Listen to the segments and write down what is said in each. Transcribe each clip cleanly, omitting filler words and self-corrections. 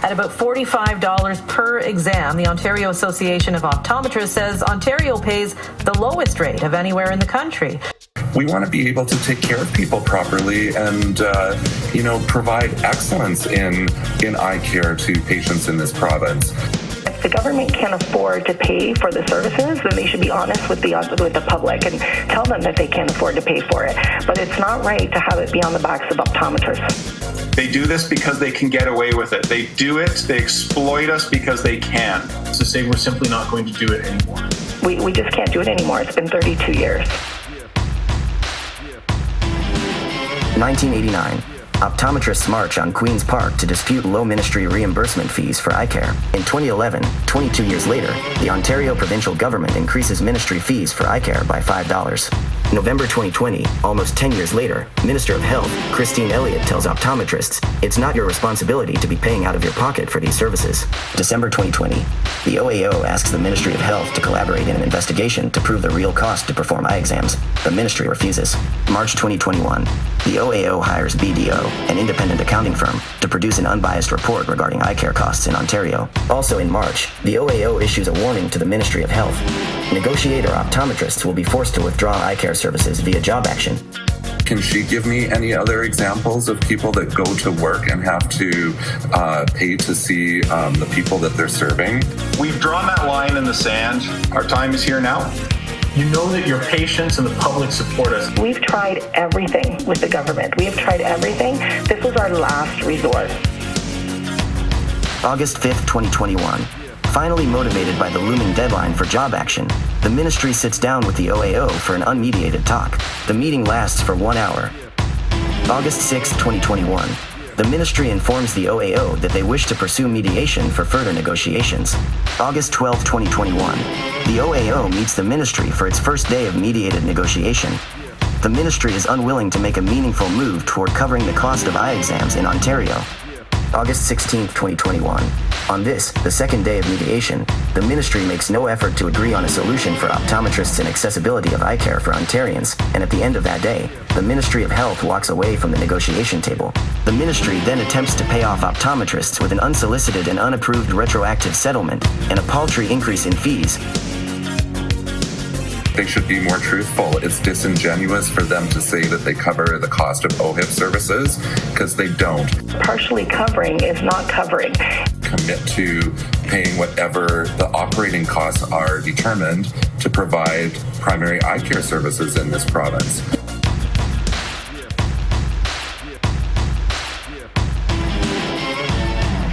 at about $45 per exam. The Ontario Association of Optometrists says Ontario pays the lowest rate of anywhere in the country. We want to be able to take care of people properly and, provide excellence in eye care to patients in this province. If the government can't afford to pay for the services, then they should be honest with the public and tell them that they can't afford to pay for it. But it's not right to have it be on the backs of optometrists. They do this because they can get away with it. They do it, they exploit us because they can. To say we're simply not going to do it anymore. We just can't do it anymore. It's been 32 years. 1989. Optometrists march on Queen's Park to dispute low ministry reimbursement fees for eye care. In 2011, 22 years later, the Ontario provincial government increases ministry fees for eye care by $5. November 2020, almost 10 years later, Minister of Health, Christine Elliott, tells optometrists, it's not your responsibility to be paying out of your pocket for these services. December 2020, the OAO asks the Ministry of Health to collaborate in an investigation to prove the real cost to perform eye exams. The ministry refuses. March 2021, the OAO hires BDO, an independent accounting firm, to produce an unbiased report regarding eye care costs in Ontario. Also in March, the OAO issues a warning to the Ministry of Health. Negotiator optometrists will be forced to withdraw eye care services via job action. Can she give me any other examples of people that go to work and have to pay to see the people that they're serving? We've drawn that line in the sand. Our time is here now. You know that your patients and the public support us. We've tried everything with the government. We have tried everything. This was our last resort. August 5th, 2021. Finally motivated by the looming deadline for job action, the ministry sits down with the OAO for an unmediated talk. The meeting lasts for 1 hour. August 6, 2021. The ministry informs the OAO that they wish to pursue mediation for further negotiations. August 12, 2021. The OAO meets the ministry for its first day of mediated negotiation. The ministry is unwilling to make a meaningful move toward covering the cost of eye exams in Ontario. August 16, 2021. On this, the second day of mediation, the ministry makes no effort to agree on a solution for optometrists and accessibility of eye care for Ontarians, and at the end of that day, the Ministry of Health walks away from the negotiation table. The ministry then attempts to pay off optometrists with an unsolicited and unapproved retroactive settlement and a paltry increase in fees. They should be more truthful. It's disingenuous for them to say that they cover the cost of OHIP services, because they don't. Partially covering is not covering. Commit to paying whatever the operating costs are determined to provide primary eye care services in this province.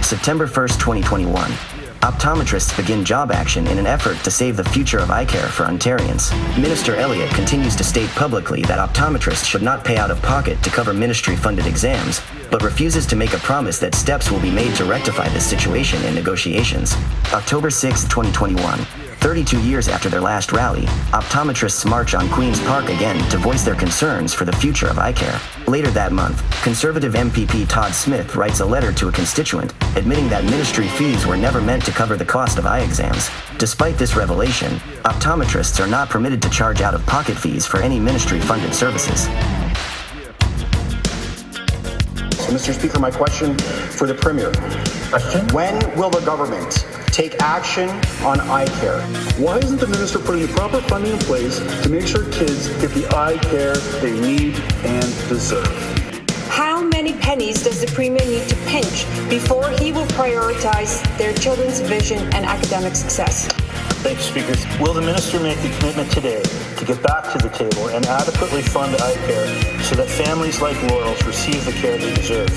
September 1st, 2021. Optometrists begin job action in an effort to save the future of eye care for Ontarians. Minister Elliott continues to state publicly that optometrists should not pay out of pocket to cover ministry-funded exams, but refuses to make a promise that steps will be made to rectify this situation in negotiations. October 6, 2021. 32 years after their last rally, optometrists march on Queen's Park again to voice their concerns for the future of eye care. Later that month, Conservative MPP Todd Smith writes a letter to a constituent, admitting that ministry fees were never meant to cover the cost of eye exams. Despite this revelation, optometrists are not permitted to charge out-of-pocket fees for any ministry-funded services. So, Mr. Speaker, my question for the Premier. Question? When will the government take action on eye care? Why isn't the minister putting the proper funding in place to make sure kids get the eye care they need and deserve? How many pennies does the Premier need to pinch before he will prioritize their children's vision and academic success? Thank you, Speaker. Will the minister make the commitment today to get back to the table and adequately fund eye care so that families like Laurel's receive the care they deserve?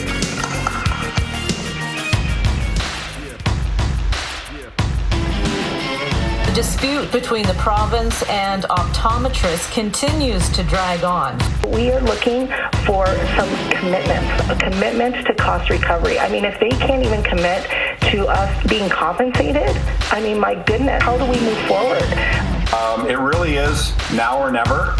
The dispute between the province and optometrists continues to drag on. We are looking for some commitments, a commitment to cost recovery. I mean, if they can't even commit to us being compensated, I mean, my goodness, how do we move forward? It really is now or never.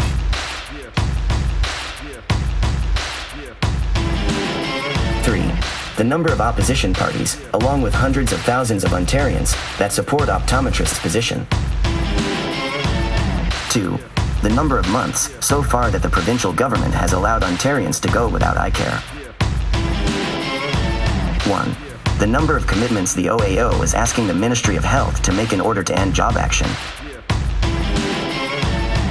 The number of opposition parties, along with hundreds of thousands of Ontarians, that support optometrists' position. 2. The number of months, so far, that the provincial government has allowed Ontarians to go without eye care. 1. The number of commitments the OAO is asking the Ministry of Health to make in order to end job action.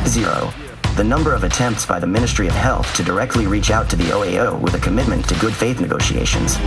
0. The number of attempts by the Ministry of Health to directly reach out to the OAO with a commitment to good faith negotiations.